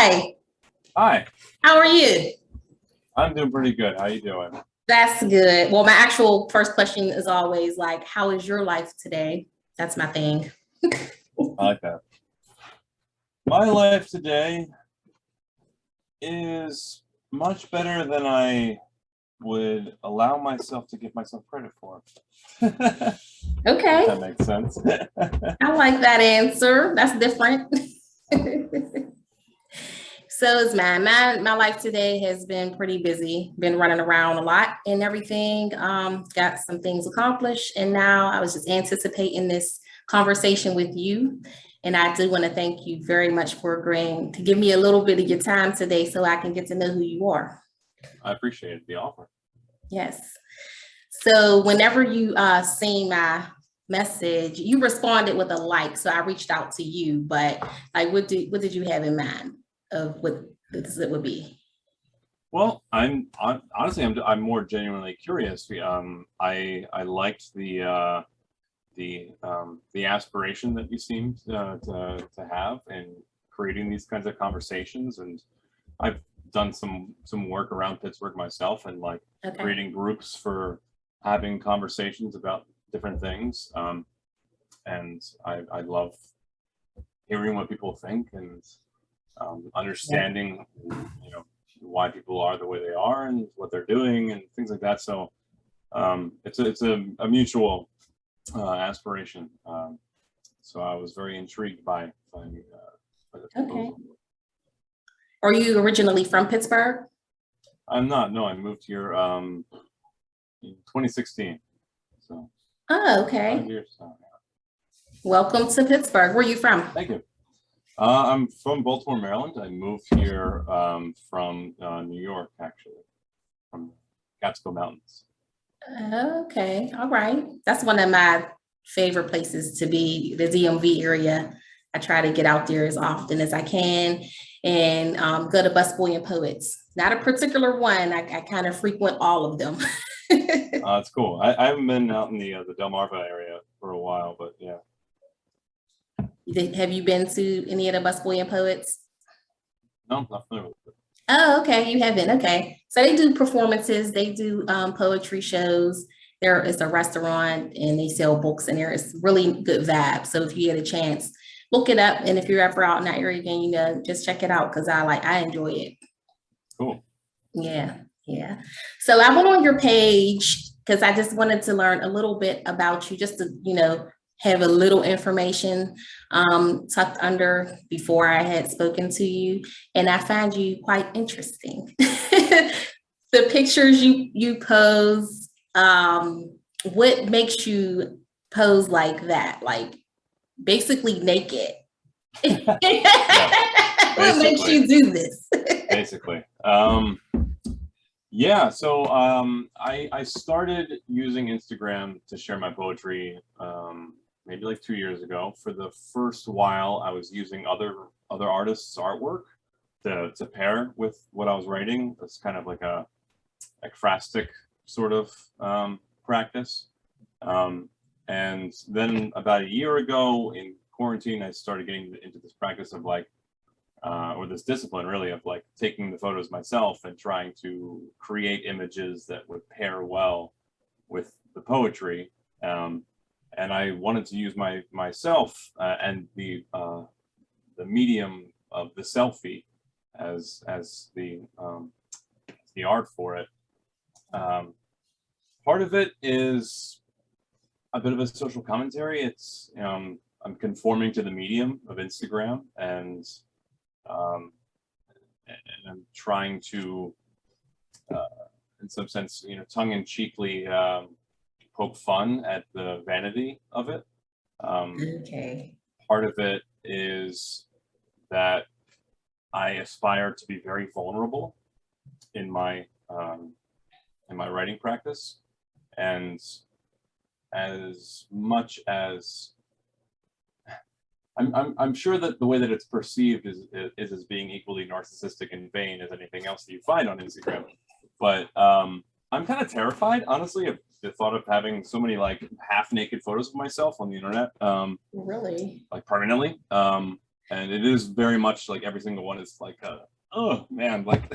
Hi, Hi, how are you? I'm doing pretty good. How you doing? That's good. Well, my actual first question is always like, how is your life today? That's my thing. I like that. My life today is much better than I would allow myself to give myself credit for. Okay, That makes sense. I like that answer. That's different. So is mine. My life today has been pretty busy, been running around a lot and everything. Got some things accomplished. And now I was just anticipating this conversation with you. And I do want to thank you very much for agreeing to give me a little bit of your time today so I can get to know who you are. I appreciate the offer. Yes. So whenever you seen my message, you responded with a like. So I reached out to you, but like, what did you have in mind of what this would be? Well, honestly, I'm more genuinely curious. I liked the aspiration that you seemed to have in creating these kinds of conversations, and I've done some work around Pittsburgh myself, and like Okay. creating groups for having conversations about different things. And I love hearing what people think and understanding, why people are the way they are and what they're doing and things like that. So it's a mutual aspiration. So I was very intrigued by the proposal. Okay. Are you originally from Pittsburgh? I'm not. No, I moved here in 2016. So Oh, 5 okay. years. Welcome to Pittsburgh. Where are you from? Thank you. I'm from Baltimore, Maryland. I moved here from New York, actually, from Catskill Mountains. Okay. All right. That's one of my favorite places to be, the DMV area. I try to get out there as often as I can and go to Busboy and Poets. Not a particular one. I kind of frequent all of them. That's cool. I haven't been out in the Delmarva area for a while, but yeah. Have you been to any of the Busboy and Poets? No, not familiar with it. Oh, okay. You haven't. Okay. So they do performances, they do poetry shows. There is a restaurant and they sell books in there. It's really good vibe. So if you get a chance, look it up. And if you're ever out in that area again, just check it out because I enjoy it. Cool. Yeah, yeah. So I went on your page because I just wanted to learn a little bit about you, just to, have a little information tucked under before I had spoken to you. And I find you quite interesting. The pictures you pose, what makes you pose like that? Like basically naked. What makes you do this? Basically. Yeah, so I started using Instagram to share my poetry maybe like 2 years ago. For the first while, I was using other artists' artwork to pair with what I was writing. It's kind of like a ekphrastic sort of practice. And then about a year ago in quarantine, I started getting into this practice of like, or this discipline really of like taking the photos myself and trying to create images that would pair well with the poetry. And I wanted to use myself and the medium of the selfie as the art for it. Part of it is a bit of a social commentary. It's I'm conforming to the medium of Instagram, and I'm trying to, in some sense, tongue-in-cheekly poke fun at the vanity of it. Okay. Part of it is that I aspire to be very vulnerable in my writing practice, and as much as I'm sure that the way that it's perceived is as being equally narcissistic and vain as anything else that you find on Instagram. But I'm kind of terrified, honestly, of the thought of having so many like half naked photos of myself on the internet. Really? Like permanently. And it is very much like every single one is like oh man, like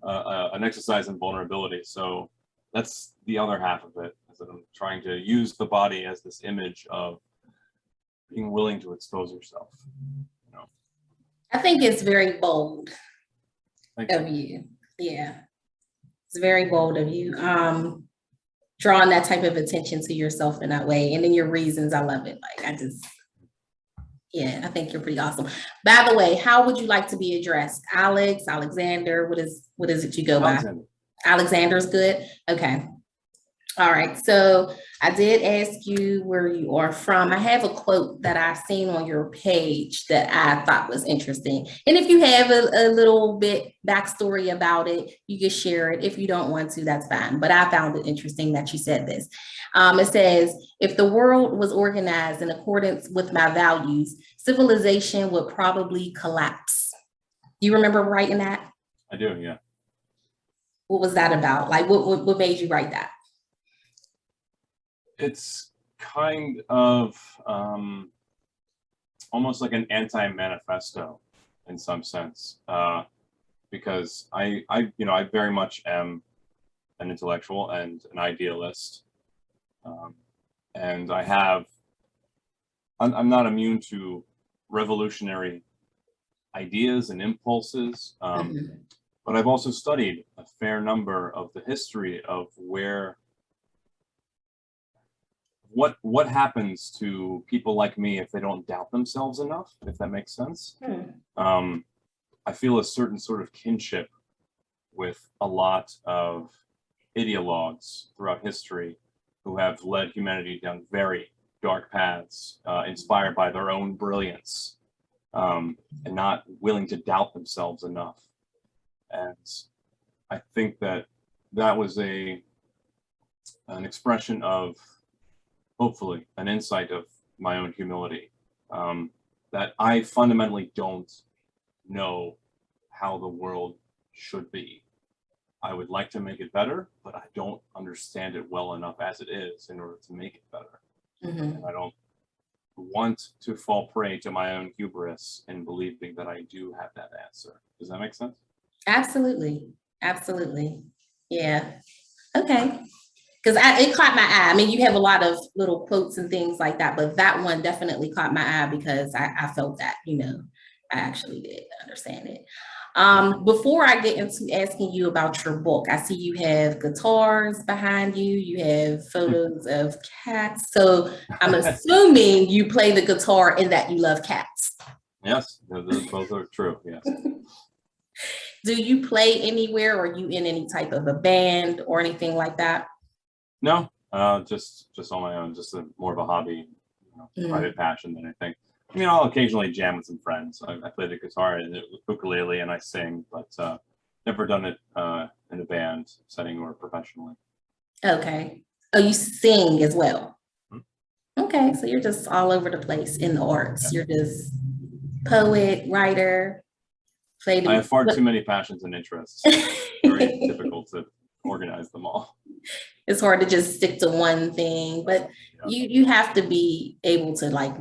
an exercise in vulnerability. So that's the other half of it, is that I'm trying to use the body as this image of being willing to expose yourself. You know, I think it's very bold Thank of you. Yeah, it's very bold of you. Drawing that type of attention to yourself in that way, and then your reasons, I love it. Like yeah, I think you're pretty awesome. By the way, how would you like to be addressed? Alex, Alexander, what is it you go by? Alexander. Alexander's good. Okay. All right, so I did ask you where you are from. I have a quote that I've seen on your page that I thought was interesting. And if you have a little bit backstory about it, you can share it. If you don't want to, that's fine. But I found it interesting that you said this. It says, if the world was organized in accordance with my values, civilization would probably collapse. Do you remember writing that? I do, yeah. What was that about? Like, what made you write that? It's kind of almost like an anti-manifesto in some sense, because I very much am an intellectual and an idealist, and I'm not immune to revolutionary ideas and impulses, but I've also studied a fair number of the history of what happens to people like me if they don't doubt themselves enough, if that makes sense. I feel a certain sort of kinship with a lot of ideologues throughout history who have led humanity down very dark paths, inspired by their own brilliance, and not willing to doubt themselves enough. And I think that was an expression of, hopefully, an insight of my own humility, that I fundamentally don't know how the world should be. I would like to make it better, but I don't understand it well enough as it is in order to make it better. And I don't want to fall prey to my own hubris in believing that I do have that answer. Does that make sense? Absolutely. Absolutely. Yeah. Okay. Because it caught my eye. I mean, you have a lot of little quotes and things like that, but that one definitely caught my eye because I felt that, I actually did understand it. Before I get into asking you about your book, I see you have guitars behind you. You have photos of cats. So I'm assuming you play the guitar and that you love cats. Yes, those both are true. Yes. Do you play anywhere? Or are you in any type of a band or anything like that? No, just on my own, just more of a hobby, private passion than anything. I mean, I'll occasionally jam with some friends. I play the guitar and the ukulele and I sing, but never done it in a band setting or professionally. Okay. Oh, you sing as well? Okay, so you're just all over the place in the arts. You're just poet, writer, I have far too many passions and interests. Very difficult to organize them all. It's hard to just stick to one thing, but you have to be able to like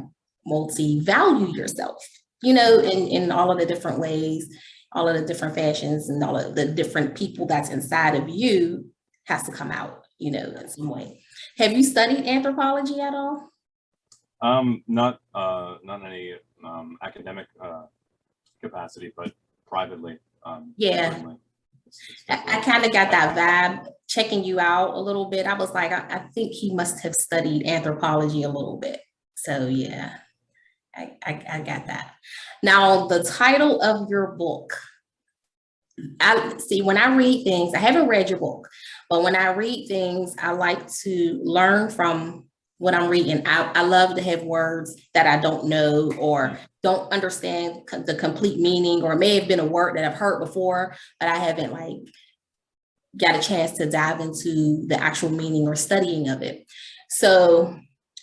multi-value yourself, in all of the different ways, all of the different fashions and all of the different people that's inside of you has to come out, in some way. Have you studied anthropology at all? Not any academic capacity, but privately. Yeah. I kind of got that vibe checking you out a little bit. I was like, I think he must have studied anthropology a little bit. So yeah, I got that. Now, the title of your book, I see when I read things, I haven't read your book, but when I read things, I like to learn from what I'm reading. I love to have words that I don't know or don't understand the complete meaning, or it may have been a word that I've heard before, but I haven't got a chance to dive into the actual meaning or studying of it. So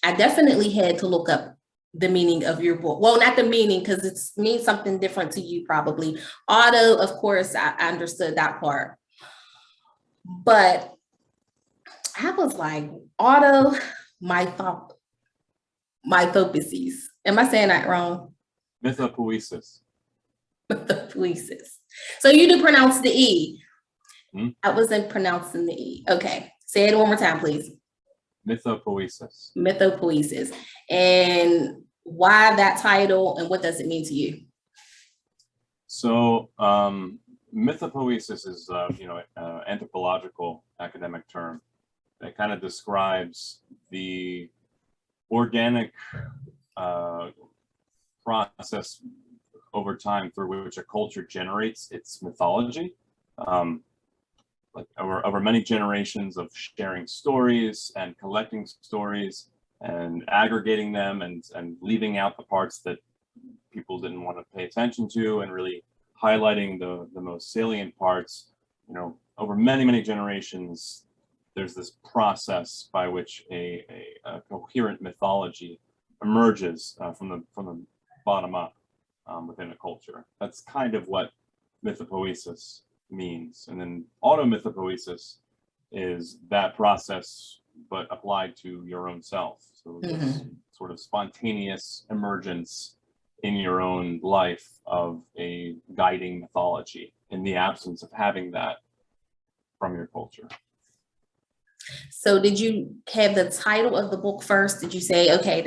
I definitely had to look up the meaning of your book. Well, not the meaning, because it means something different to you probably. Auto, of course, I understood that part. But I was like, Automythopoesis. Am I saying that wrong? Mythopoesis. Mythopoesis. So you do pronounce the E. Hmm? I wasn't pronouncing the E. Okay. Say it one more time, please. Mythopoesis. Mythopoesis. And why that title and what does it mean to you? So mythopoesis is, anthropological academic term that kind of describes the organic process over time through which a culture generates its mythology. Like over many generations of sharing stories and collecting stories and aggregating them and leaving out the parts that people didn't want to pay attention to and really highlighting the most salient parts. Over many generations, there's this process by which a coherent mythology emerges from the bottom up within a culture. That's kind of what mythopoesis means. And then automythopoesis is that process, but applied to your own self. So this sort of spontaneous emergence in your own life of a guiding mythology in the absence of having that from your culture. So did you have the title of the book first? Did you say, okay,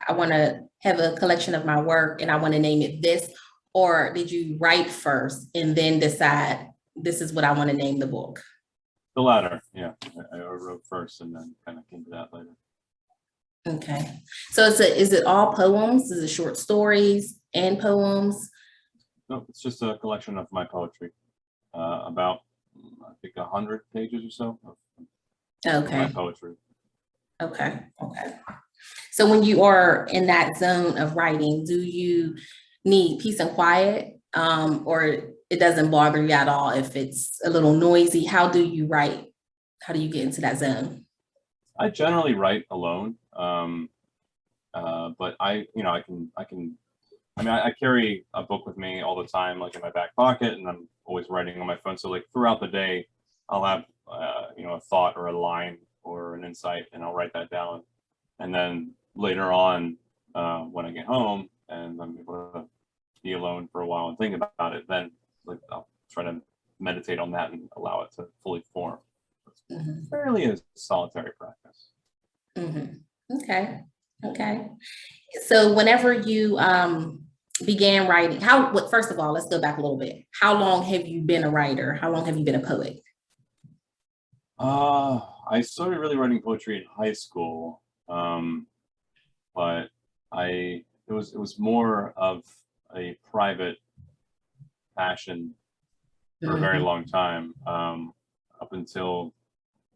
I want to have a collection of my work and I want to name it this? Or did you write first and then decide this is what I want to name the book? The latter, yeah. I wrote first and then kind of came to that later. Okay. So is it all poems? Is it short stories and poems? No, it's just a collection of my poetry. About, I think, 100 pages or so of my poetry. Okay. So when you are in that zone of writing, do you need peace and quiet? Or it doesn't bother you at all if it's a little noisy? How do you write? How do you get into that zone? I generally write alone. But I carry a book with me all the time, like in my back pocket, and I'm always writing on my phone. So like throughout the day, I'll have, a thought or a line or an insight, and I'll write that down. And then later on, when I get home and I'm able to be alone for a while and think about it, then like I'll try to meditate on that and allow it to fully form. It's fairly a solitary practice. Okay. So whenever you began writing, first of all, let's go back a little bit. How long have you been a writer? How long have you been a poet? I started really writing poetry in high school, but it was more of a private passion for a very long time, up until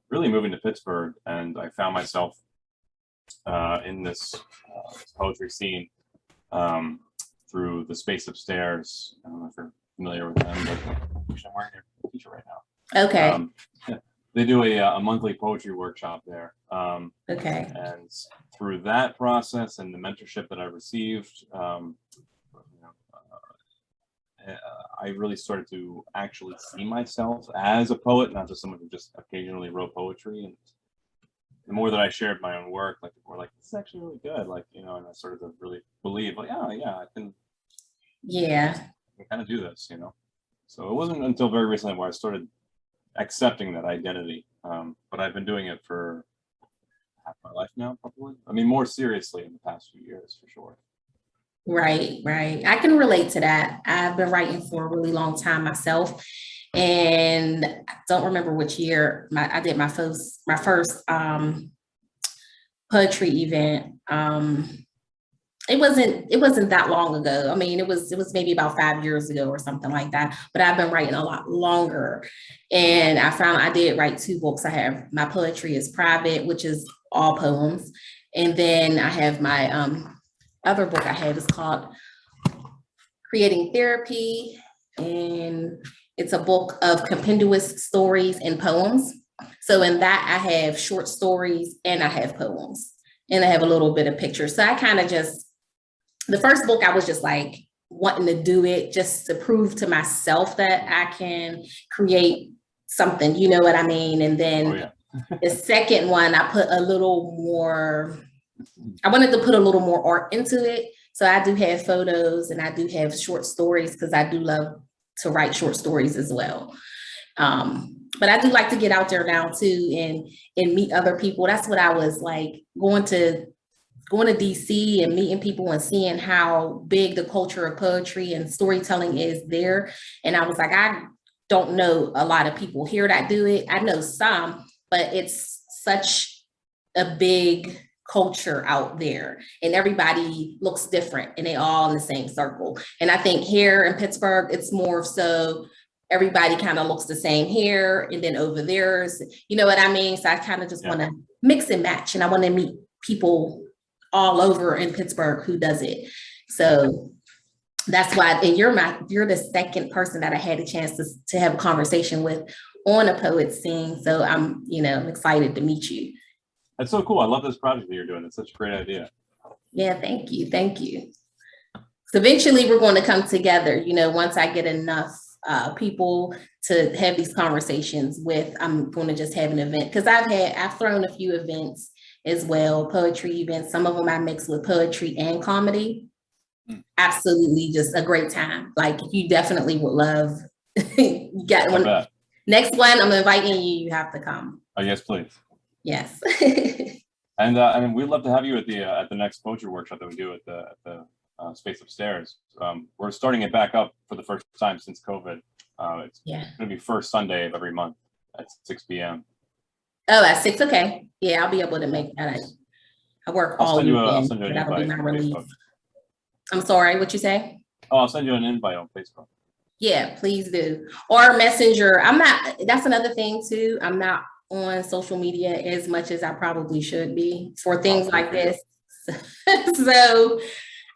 really moving to Pittsburgh, and I found myself in this poetry scene through the space upstairs. I don't know if you're familiar with them, but I'm wearing their t-shirt right now. Okay. They do a monthly poetry workshop there. Okay. And through that process and the mentorship that I received, I really started to actually see myself as a poet, not just someone who just occasionally wrote poetry. And the more that I shared my own work, like the more like, this is actually really good. Like, and I started to really believe, like, I can kind of do this, So it wasn't until very recently where I started accepting that identity. But I've been doing it for half my life now, probably. I mean, more seriously in the past few years, for sure. Right. I can relate to that. I've been writing for a really long time myself. And I don't remember which year I did my first poetry event. It wasn't that long ago. I mean, it was maybe about 5 years ago or something like that, but I've been writing a lot longer. And I found I did write 2 books. I have my poetry is private, which is all poems. And then I have my other book I have is called Creating Therapy. And it's a book of compendious stories and poems. So in that I have short stories and I have poems and I have a little bit of pictures. So I kind of the first book, I was just like wanting to do it just to prove to myself that I can create something, you know what I mean? And then the second one, I wanted to put a little more art into it So I do have photos and I do have short stories because I do love to write short stories as well. But I do like to get out there now too and meet other people. That's what I was like going to DC and meeting people and seeing how big the culture of poetry and storytelling is there. And I was like, I don't know a lot of people here that do it. I know some, but it's such a big culture out there and everybody looks different and they all in the same circle. And I think here in Pittsburgh, it's more so everybody kind of looks the same here and then over there's, you know what I mean? So I kind of just want to mix and match and I want to meet people all over in Pittsburgh who does it. So that's why, and you're the second person that I had a chance to have a conversation with on a poet scene. So I'm, excited to meet you. That's so cool. I love this project that you're doing. It's such a great idea. Yeah, thank you. Thank you. So eventually we're going to come together, once I get enough people to have these conversations with, I'm going to just have an event because I've thrown a few events as well, poetry events. Some of them I mix with poetry and comedy. Absolutely, just a great time. Like you definitely would love. You got one. Next one, I'm inviting you. You have to come. Oh yes, please. Yes. And we'd love to have you at the next poetry workshop that we do at the space upstairs. We're starting it back up for the first time since COVID. It's going to be first Sunday of every month at 6 p.m. Oh, at 6. Okay. Yeah, I'll be able to make that. I work all weekend. I'll send you an That'll be my invite relief. I'm sorry, what you say? Oh, I'll send you an invite on Facebook. Yeah, please do. Or Messenger. That's another thing too. I'm not on social media as much as I probably should be for things like this. So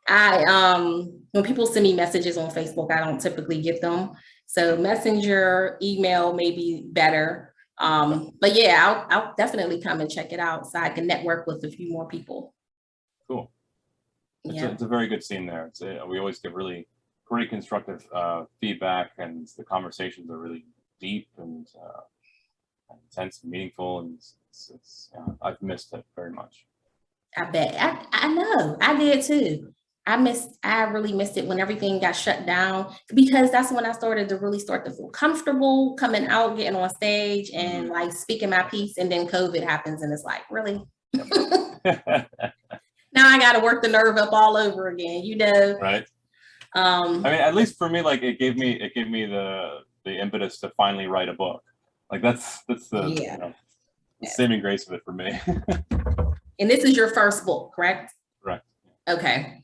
when people send me messages on Facebook, I don't typically get them. So Messenger, email may be better. But yeah, I'll definitely come and check it out so I can network with a few more people. Cool. It's a very good scene there. We always get really great constructive feedback, and the conversations are really deep and intense and meaningful, and I've missed it very much. I bet. I know. I did too. I really missed it when everything got shut down because that's when I started to really start to feel comfortable coming out, getting on stage and like speaking my piece. And then COVID happens and it's like, really? Now I got to work the nerve up all over again, Right. I mean, at least for me, like it gave me the impetus to finally write a book. Like that's the saving grace of it for me. And this is your first book, correct? Right. Okay.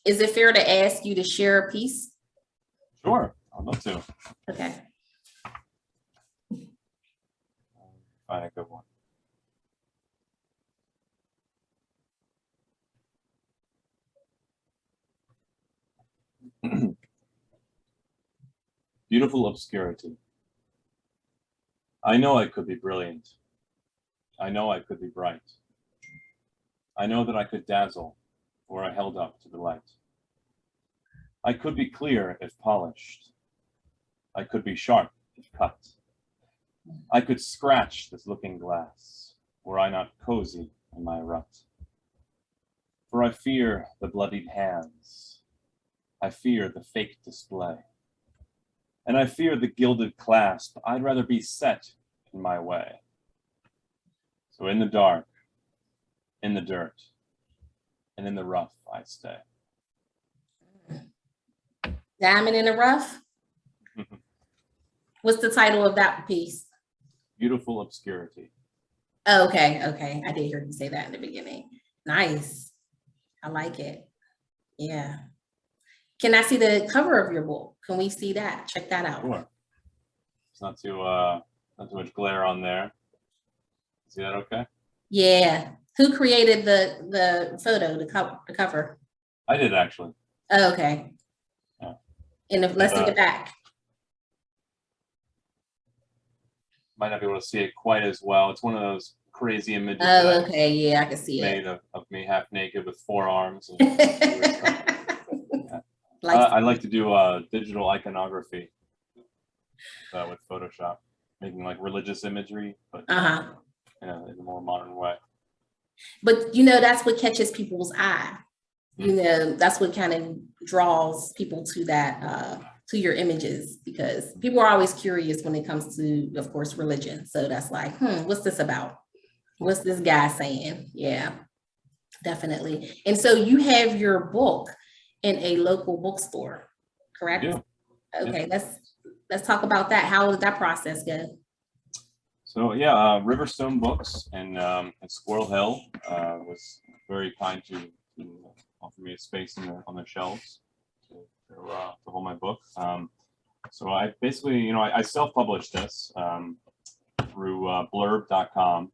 Is it fair to ask you to share a piece? Sure, I'd love to. Okay. Find a good one. Beautiful Obscurity. I know I could be brilliant. I know I could be bright. I know that I could dazzle were I held up to the light. I could be clear if polished. I could be sharp if cut. I could scratch this looking glass were I not cozy in my rut. For I fear the bloodied hands. I fear the fake display. And I fear the gilded clasp. I'd rather be set in my way. So in the dark, in the dirt, and in the rough I stay. Diamond in the Rough? What's the title of that piece? Beautiful Obscurity. Oh, okay. I did hear you say that in the beginning. Nice. I like it. Yeah. Can I see the cover of your book? Can we see that? Check that out. Sure. It's not too much glare on there. See that okay? Yeah. Who created the photo, the cover? I did actually. Oh, okay. Yeah. And let's see the back. Might not be able to see it quite as well. It's one of those crazy images. Oh, okay. Yeah, I can see made it. of me half naked with 4 arms. And I like to do digital iconography with Photoshop, making like religious imagery, but in a more modern way. But that's what catches people's eye. you know, that's what kind of draws people to that, to your images, because people are always curious when it comes to, of course, religion. So that's like, what's this about? What's this guy saying? Yeah, definitely. And so you have your book in a local bookstore, correct? Yeah. Okay, let's talk about that. How did that process go? So yeah, Riverstone Books in Squirrel Hill was very kind to offer me a space on their shelves to hold my book. So I basically, you know, I self-published this through Blurb.com,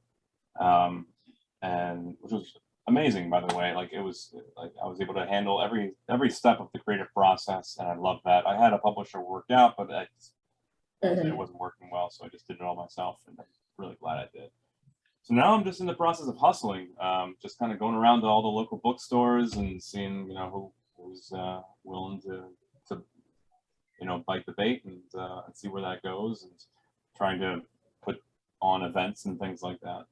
and which was amazing, by the way. Like, it was like I was able to handle every step of the creative process, and I love that. I had a publisher worked out, but it wasn't working well, so I just did it all myself, and I'm really glad I did. So now I'm just in the process of hustling, just kind of going around to all the local bookstores and seeing, you know, who's willing to you know, bite the bait and see where that goes, and trying to put on events and things like that.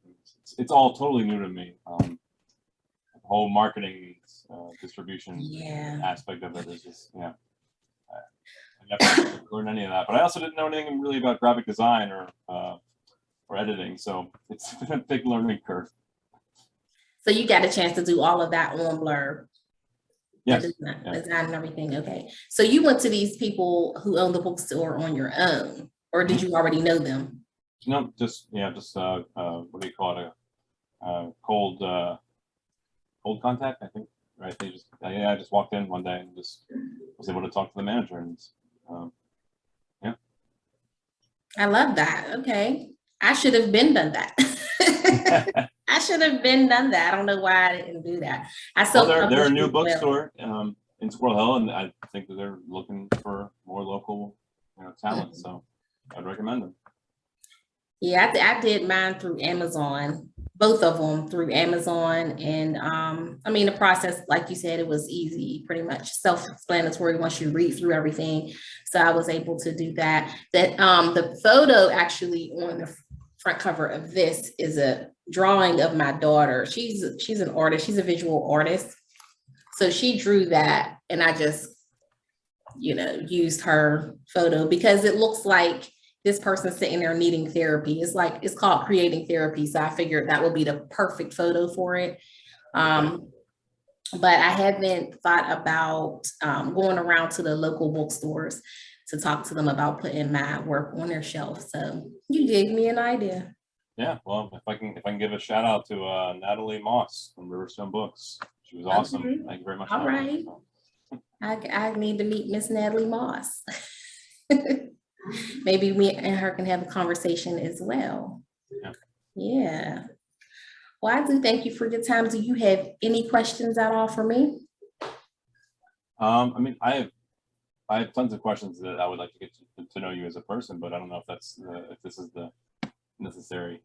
It's all totally new to me. The whole marketing distribution aspect of it is just, yeah. I never learned any of that, but I also didn't know anything really about graphic design or editing, so it's been a big learning curve. So you got a chance to do all of that on Blurb. Yes. Design and everything. Okay. So you went to these people who own the bookstore on your own, or did you already know them? No, just what do you call it? Cold contact, I think. Right. They just I just walked in one day and just was able to talk to the manager, and yeah. I love that. Okay. I should have been done that. I should have been done that. I don't know why I didn't do that. They're a new bookstore in Squirrel Hill, and I think that they're looking for more local, you know, talent. So I'd recommend them. Yeah, I did mine through Amazon, both of them through Amazon. And I mean, the process, like you said, it was easy, pretty much self-explanatory once you read through everything. So I was able to do that. The photo actually on the front cover of this is a drawing of my daughter. She's an artist. She's a visual artist. So she drew that, and I just, you know, used her photo because it looks like this person sitting there needing therapy. It's called creating therapy. So I figured that would be the perfect photo for it. But I haven't thought about going around to the local bookstores to talk to them about putting my work on their shelf. So you gave me an idea. Yeah, well, if I can give a shout out to Natalie Moss from Riverstone Books. She was awesome. Okay. Thank you very much. All right. I need to meet Miss Natalie Moss. Maybe me and her can have a conversation as well. Yeah. Well, I do thank you for your time. Do you have any questions at all for me? I mean, I have tons of questions that I would like to get to know you as a person, but I don't know if if this is the necessary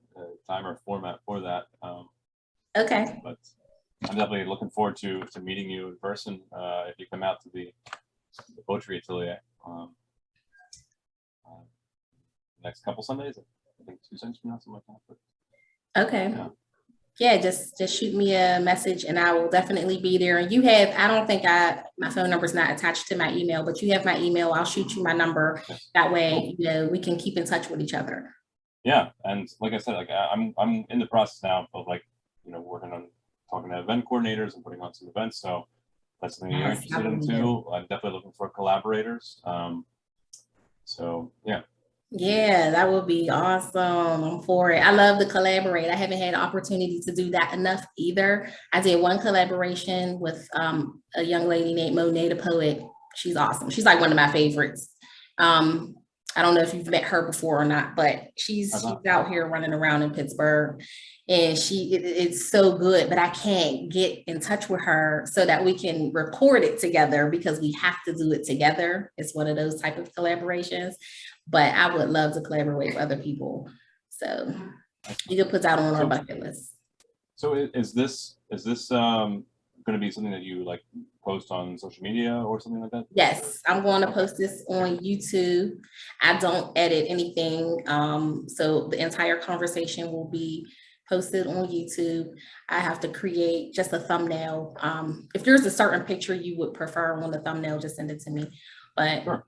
time or format for that. Okay. But I'm definitely looking forward to meeting you in person if you come out to the poetry atelier next couple Sundays. I think 2 Sundays from now, something like that. But, okay. Yeah, just shoot me a message and I will definitely be there. And you have, I don't think my phone number is not attached to my email, but you have my email. I'll shoot you my number. That way, you know, we can keep in touch with each other. Yeah, and like I said, like I'm in the process now of, like, you know, working on talking to event coordinators and putting on some events. So that's something you're interested in too. I'm definitely looking for collaborators. So yeah. Yeah, that would be awesome. I'm for it. I love to collaborate. I haven't had an opportunity to do that enough either. I did one collaboration with a young lady named Monet the Poet. She's awesome. She's like one of my favorites. I don't know if you've met her before or not, but she's out here running around in Pittsburgh, and it's so good, but I can't get in touch with her so that we can record it together because we have to do it together. It's one of those type of collaborations, but I would love to collaborate with other people. So you can put that on our bucket list. So is this going to be something that you like post on social media or something like that? Yes, I'm going to post this on YouTube. I don't edit anything. So the entire conversation will be post it on YouTube. I have to create just a thumbnail. If there's a certain picture you would prefer on the thumbnail, just send it to me. But Sure.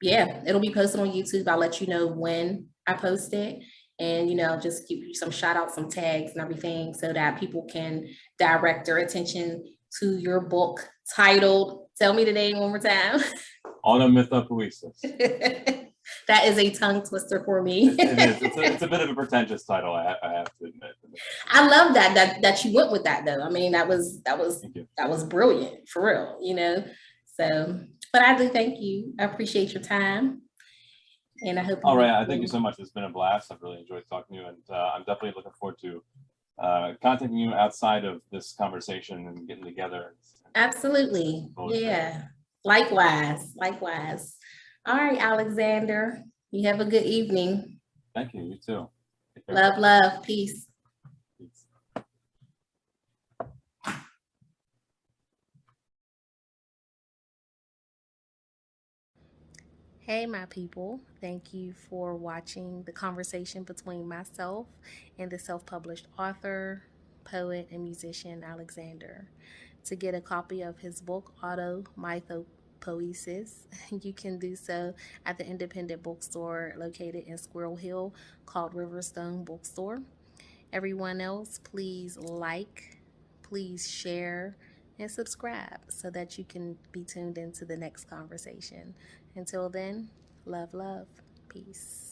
yeah, it'll be posted on YouTube. I'll let you know when I post it, and just give you some shout outs, some tags and everything, so that people can direct their attention to your book titled, tell me the name one more time. Automythopoesis. That is a tongue twister for me. It is. It's a bit of a pretentious title, I have to admit. I love that you went with that, though. I mean, that was brilliant, for real, So, but I do thank you. I appreciate your time, and I hope. All right, thank you so much. It's been a blast. I've really enjoyed talking to you, and I'm definitely looking forward to contacting you outside of this conversation and getting together. Absolutely. Yeah. Likewise. All right, Alexander. You have a good evening. Thank you. You too. Love. Peace. Peace. Hey, my people. Thank you for watching the conversation between myself and the self-published author, poet, and musician Alexander. To get a copy of his book, Automythopoesis, you can do so at the independent bookstore located in Squirrel Hill called Riverstone Bookstore. Everyone else, please like, please share, and subscribe so that you can be tuned into the next conversation. Until then, love, peace.